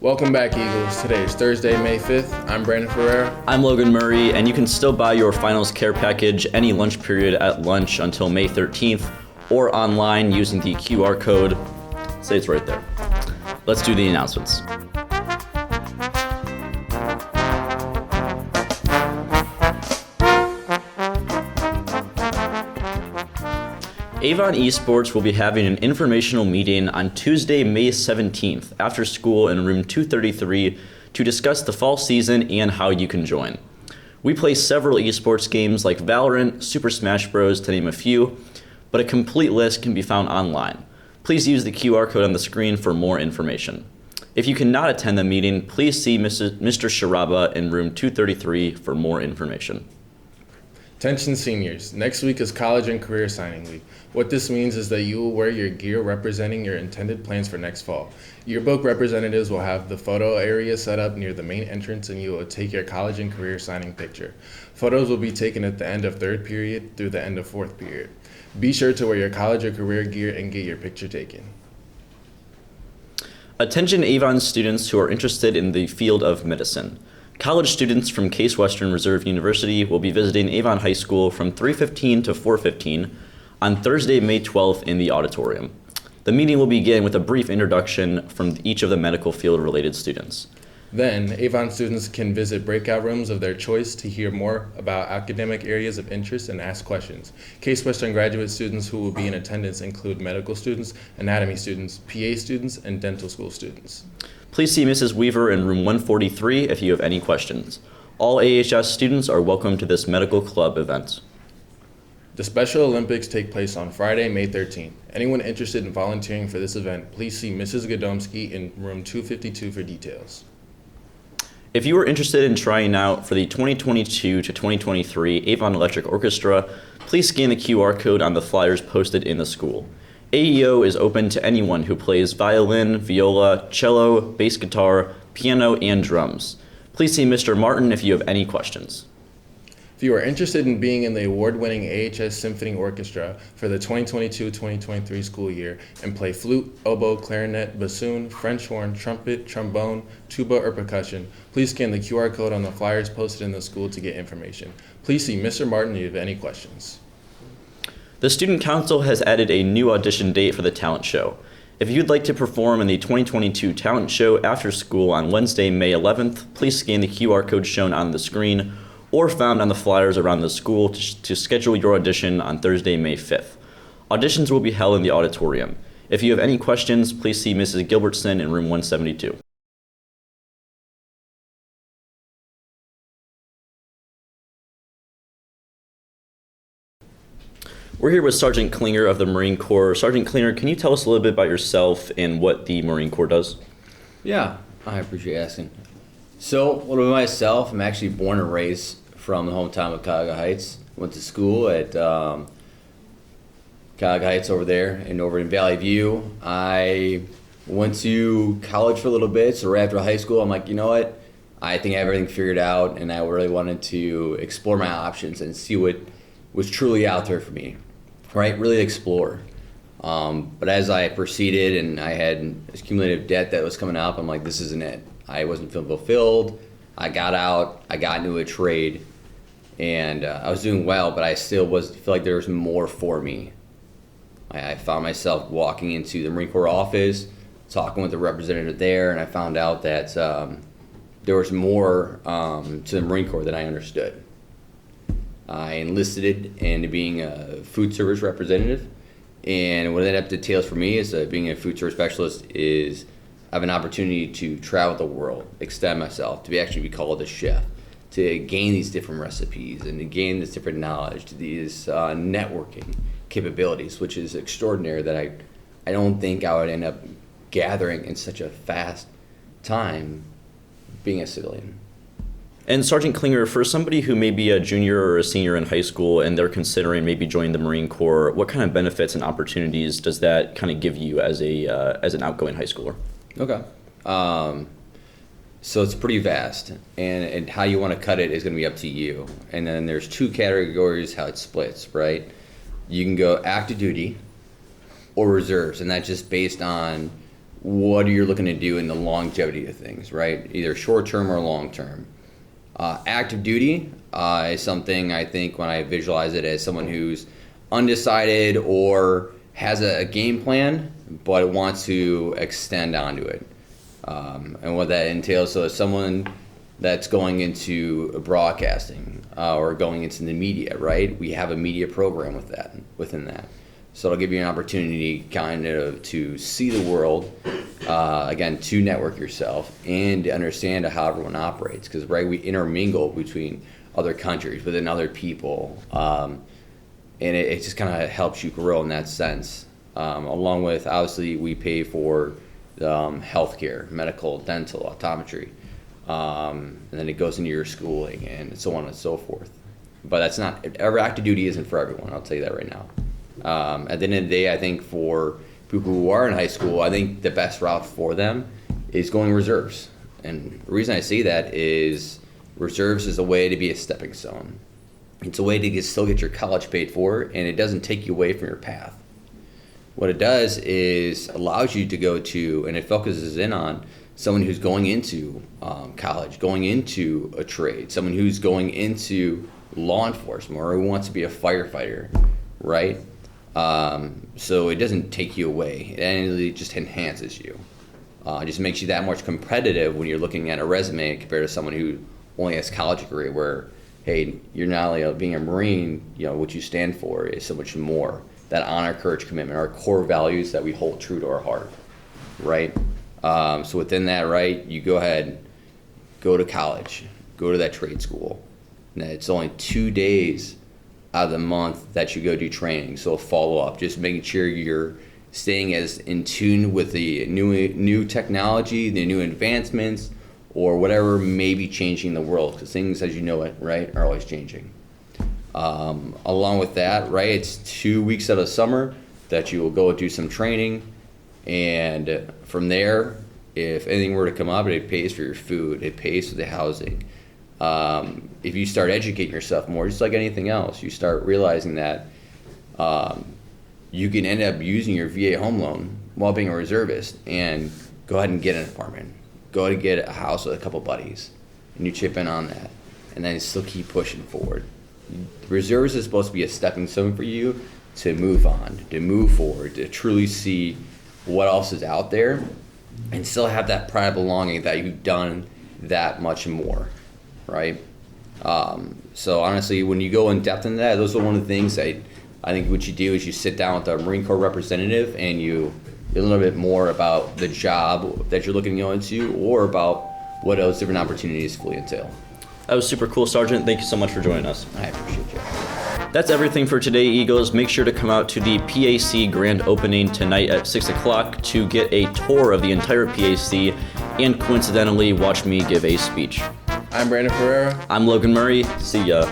Welcome back, Eagles. Today is Thursday, May 5th. I'm Brandon Ferrer. I'm Logan Murray, and you can still buy your finals care package any lunch period at lunch until May 13th or online using the QR code. Say it's right there. Let's do the announcements. Avon Esports will be having an informational meeting on Tuesday, May 17th after school in room 233 to discuss the fall season and how you can join. We play several esports games like Valorant, Super Smash Bros. To name a few, but a complete list can be found online. Please use the QR code on the screen for more information. If you cannot attend the meeting, please see Mr. Sharaba in room 233 for more information. Attention seniors, next week is College and Career Signing Week. What this means is that you will wear your gear representing your intended plans for next fall. Yearbook representatives will have the photo area set up near the main entrance and you will take your college and career signing picture. Photos will be taken at the end of third period through the end of fourth period. Be sure to wear your college or career gear and get your picture taken. Attention Avon students who are interested in the field of medicine. College students from Case Western Reserve University will be visiting Avon High School from 3:15 to 4:15 on Thursday, May 12th in the auditorium. The meeting will begin with a brief introduction from each of the medical field related students. Then, Avon students can visit breakout rooms of their choice to hear more about academic areas of interest and ask questions. Case Western graduate students who will be in attendance include medical students, anatomy students, PA students, and dental school students. Please see Mrs. Weaver in room 143 if you have any questions. All AHS students are welcome to this medical club event. The Special Olympics take place on Friday, May 13th. Anyone interested in volunteering for this event, please see Mrs. Godomsky in room 252 for details. If you are interested in trying out for the 2022 to 2023 Avon Electric Orchestra, please scan the QR code on the flyers posted in the school. AEO is open to anyone who plays violin, viola, cello, bass guitar, piano, and drums. Please see Mr. Martin if you have any questions. If you are interested in being in the award-winning AHS Symphony Orchestra for the 2022-2023 school year and play flute, oboe, clarinet, bassoon, French horn, trumpet, trombone, tuba, or percussion, please scan the QR code on the flyers posted in the school to get information. Please see Mr. Martin if you have any questions. The Student Council has added a new audition date for the talent show. If you'd like to perform in the 2022 talent show after school on Wednesday, May 11th, please scan the QR code shown on the screen or found on the flyers around the school to schedule your audition on Thursday, May 5th. Auditions will be held in the auditorium. If you have any questions, please see Mrs. Gilbertson in room 172. We're here with Sergeant Klinger of the Marine Corps. Sergeant Klinger, can you tell us a little bit about yourself and what the Marine Corps does? Yeah, I appreciate you asking. So, a little bit myself, I'm actually born and raised from the hometown of Cuyahoga Heights. Went to school at Cuyahoga Heights over there and over in Valley View. I went to college for a little bit, so right after high school, I'm like, you know what? I think I have everything figured out, and I really wanted to explore my options and see what was truly out there for me. Right, really explore. But as I proceeded and I had accumulative debt that was coming up, I'm like, this isn't it. I wasn't feeling fulfilled. I got out, I got into a trade, and I was doing well, but I still feel like there was more for me. I found myself walking into the Marine Corps office, talking with the representative there, and I found out that there was more to the Marine Corps than I understood. I enlisted into being a food service representative, and what that entails for me is being a food service specialist is I have an opportunity to travel the world, extend myself, to actually be called a chef, to gain these different recipes and to gain this different knowledge, to these networking capabilities, which is extraordinary that I don't think I would end up gathering in such a fast time being a civilian. And Sergeant Klinger, for somebody who may be a junior or a senior in high school and they're considering maybe joining the Marine Corps, what kind of benefits and opportunities does that kind of give you as an outgoing high schooler? Okay. So it's pretty vast, and how you want to cut it is going to be up to you. And then there's two categories how it splits, right? You can go active duty or reserves, and that's just based on what are you looking to do in the longevity of things, right? Either short term or long term. Active duty is something I think when I visualize it as someone who's undecided or has a game plan but wants to extend onto it. And what that entails, so as someone that's going into broadcasting or going into the media, right? We have a media program within that. So it'll give you an opportunity kind of to see the world, again, to network yourself and to understand how everyone operates. Because, right, we intermingle between other countries, within other people. And it just kind of helps you grow in that sense. Along with, obviously, we pay for healthcare, medical, dental, optometry. And then it goes into your schooling and so on and so forth. But that's not, every active duty isn't for everyone, I'll tell you that right now. At the end of the day, I think for people who are in high school, I think the best route for them is going reserves. And the reason I say that is reserves is a way to be a stepping stone. It's a way to still get your college paid for, and it doesn't take you away from your path. What it does is allows you to go to, and it focuses in on someone who's going into college, going into a trade, someone who's going into law enforcement or who wants to be a firefighter, right? So it doesn't take you away. It just enhances you. It just makes you that much competitive when you're looking at a resume compared to someone who only has college degree where, hey, you're not only being a Marine, what you stand for is so much more. That honor, courage, commitment, our core values that we hold true to our heart, right? So within that, right, you go ahead, go to college, go to that trade school. And it's only 2 days out of the month that you go do training. So follow up, just making sure you're staying as in tune with the new technology, the new advancements, or whatever may be changing the world, because things, as you know it, right, are always changing. Along with that, right, it's 2 weeks out of summer that you will go do some training, and from there, if anything were to come up, it pays for your food, it pays for the housing. If you start educating yourself more, just like anything else, you start realizing that you can end up using your VA home loan while being a reservist and go ahead and get an apartment. Go ahead and get a house with a couple buddies, and you chip in on that, and then still keep pushing forward. Reserves is supposed to be a stepping stone for you to move on, to move forward, to truly see what else is out there, and still have that pride of belonging that you've done that much more, right? So honestly, when you go in depth into that, those are one of the things that I think what you do is you sit down with a Marine Corps representative and you learn a little bit more about the job that you're looking to go into or about what those different opportunities fully entail. That was super cool, Sergeant. Thank you so much for joining us. I appreciate you. That's everything for today, Eagles. Make sure to come out to the PAC grand opening tonight at 6 o'clock to get a tour of the entire PAC and coincidentally watch me give a speech. I'm Brandon Ferreira. I'm Logan Murray. See ya.